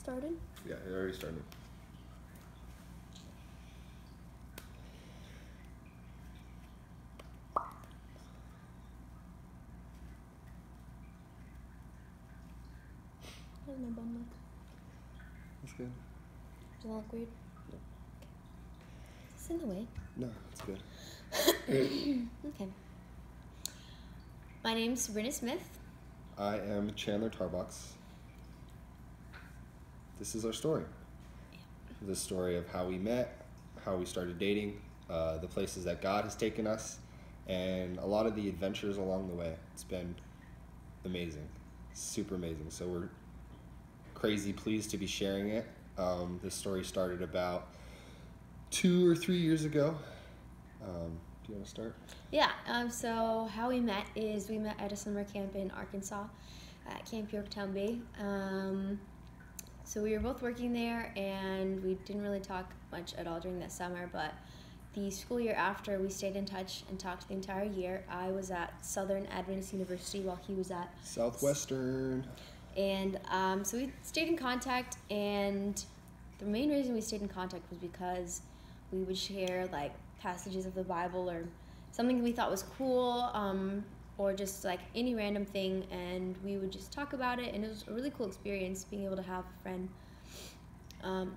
started? Yeah, it already started. How's my bum look? That's good. Does that look weird? No. Is this in the way? No, it's good. Okay. My name's Sabrina Smith. I am Chandler Tarbox. This is our story. The story of how we met, how we started dating, the places that God has taken us, and a lot of the adventures along the way. It's been amazing, super amazing. So we're crazy pleased to be sharing it. This story started about 2 or 3 years ago. Do you want to start? Yeah, so how we met is we met at a summer camp in Arkansas at Camp Yorktown Bay. So we were both working there, and we didn't really talk much at all during that summer, but the school year after, we stayed in touch and talked the entire year. I was at Southern Adventist University while he was at Southwestern. And so we stayed in contact, and the main reason we stayed in contact was because we would share like passages of the Bible or something we thought was cool, or just like any random thing, and we would just talk about it. And it was a really cool experience being able to have a friend,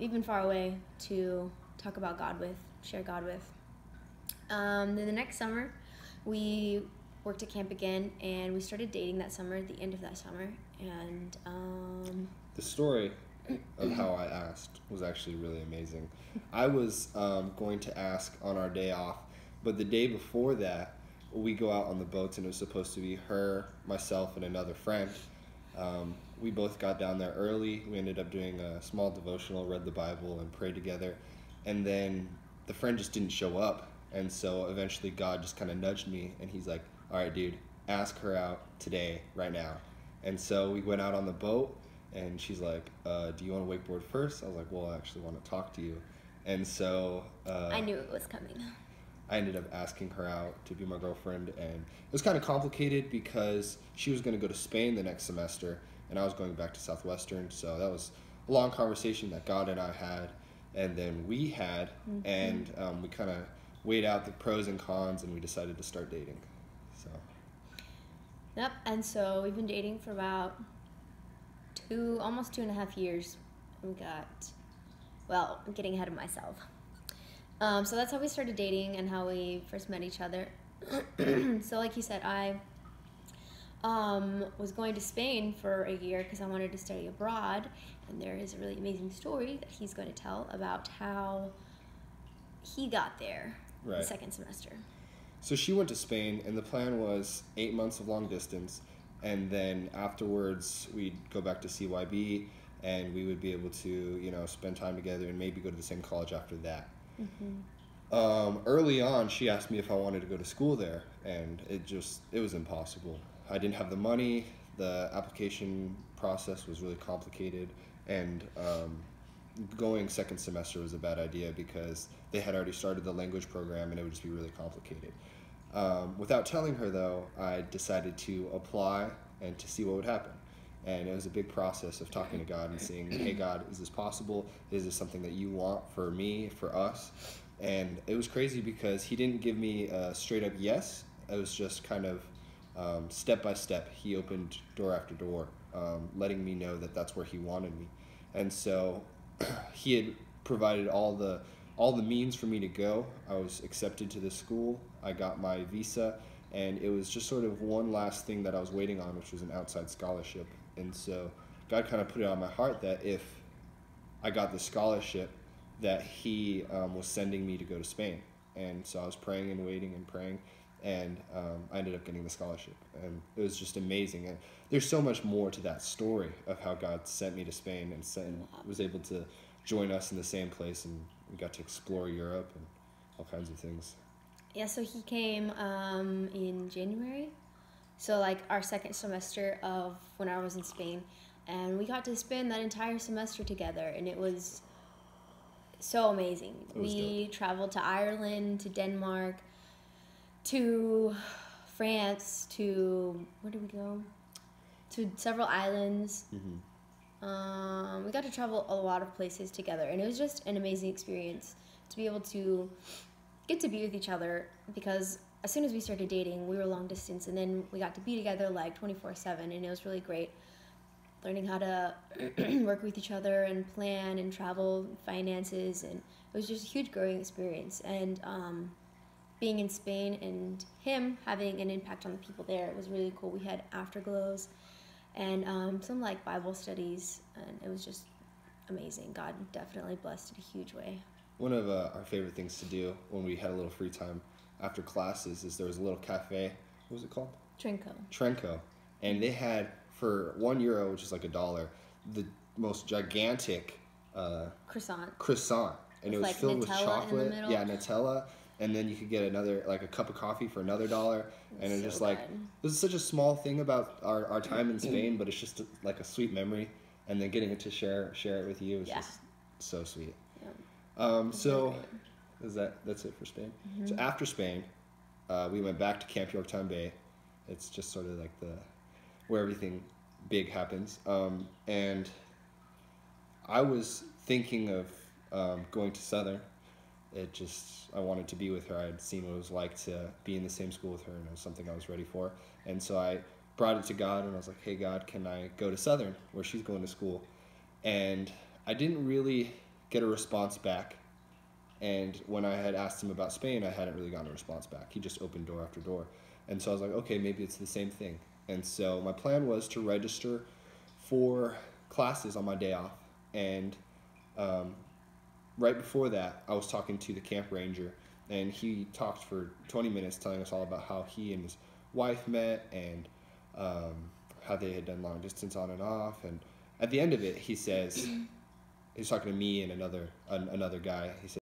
even far away, to talk about God with, share God with. Then the next summer, we worked at camp again, and we started dating that summer, at the end of that summer. And the story of how I asked was actually really amazing. I was going to ask on our day off, but the day before that, we go out on the boats, and it was supposed to be her, myself, and another friend. We both got down there early. We ended up doing a small devotional, read the Bible, and prayed together. And then the friend just didn't show up. And so eventually God just kind of nudged me, and he's like, all right, dude, ask her out today, right now. And so we went out on the boat, and she's like, do you want to wakeboard first? I was like, well, I actually want to talk to you. And so I knew it was coming. I ended up asking her out to be my girlfriend, and it was kind of complicated because she was going to go to Spain the next semester, and I was going back to Southwestern. So that was a long conversation that God and I had, and then we had, and we kind of weighed out the pros and cons, and we decided to start dating. So. Yep, and so we've been dating for about almost 2.5 years. We I'm getting ahead of myself. So that's how we started dating and how we first met each other. So like you said, I was going to Spain for a year because I wanted to study abroad, and there is a really amazing story that he's going to tell about how he got there the second semester. So she went to Spain, and the plan was 8 months of long distance, and then afterwards we'd go back to CYB, and we would be able to, spend time together and maybe go to the same college after that. Early on, she asked me if I wanted to go to school there, and it was impossible. I didn't have the money. The application process was really complicated, and going second semester was a bad idea because they had already started the language program, and it would just be really complicated. Without telling her, though, I decided to apply and to see what would happen. And it was a big process of talking to God and saying, hey, God, is this possible? Is this something that you want for me, for us? And it was crazy because he didn't give me a straight up yes. It was just kind of step by step. He opened door after door, letting me know that that's where he wanted me. And so he had provided all the means for me to go. I was accepted to the school. I got my visa, and it was just sort of one last thing that I was waiting on, which was an outside scholarship. And so God kind of put it on my heart that if I got the scholarship, that he was sending me to go to Spain. And so I was praying and waiting and praying, and I ended up getting the scholarship. And it was just amazing. And there's so much more to that story of how God sent me to Spain and was able to join us in the same place, and we got to explore Europe and all kinds of things. Yeah, so he came in January, so like our second semester of when I was in Spain, and we got to spend that entire semester together, and it was so amazing. We traveled to Ireland, to Denmark, to France, to where did we go? To several islands. We got to travel a lot of places together, and it was just an amazing experience to be able to get to be with each other, because as soon as we started dating, we were long distance, and then we got to be together like 24/7, and it was really great learning how to work with each other and plan and travel, finances, and it was just a huge growing experience. And being in Spain and him having an impact on the people there, it was really cool. We had afterglows and some like Bible studies, and it was just amazing. God definitely blessed in a huge way. One of our favorite things to do when we had a little free time after classes is there was a little cafe. What was it called? Trenco. And they had, for €1, which is like $1, the most gigantic croissant. And it was like filled with Nutella chocolate. in the middle. Yeah, Nutella. And then you could get another, like a cup of coffee for another $1. And it's so just like, good. this is such a small thing about our time in Spain, but it's just like a sweet memory. And then getting it to share it with you is just so sweet. Yeah. So that's it for Spain. Mm-hmm. So after Spain, we went back to Camp Yorktown Bay. It's just sort of like where everything big happens. And I was thinking of going to Southern. I wanted to be with her. I had seen what it was like to be in the same school with her, and it was something I was ready for. And so I brought it to God, and I was like, hey, God, can I go to Southern, where she's going to school? And I didn't really get a response back. And when I had asked him about Spain, I hadn't really gotten a response back. He just opened door after door. And so I was like, okay, maybe it's the same thing. And so my plan was to register for classes on my day off. And right before that, I was talking to the camp ranger, and he talked for 20 minutes telling us all about how he and his wife met, and how they had done long distance on and off. And at the end of it, he says, he's talking to me and another guy. He said,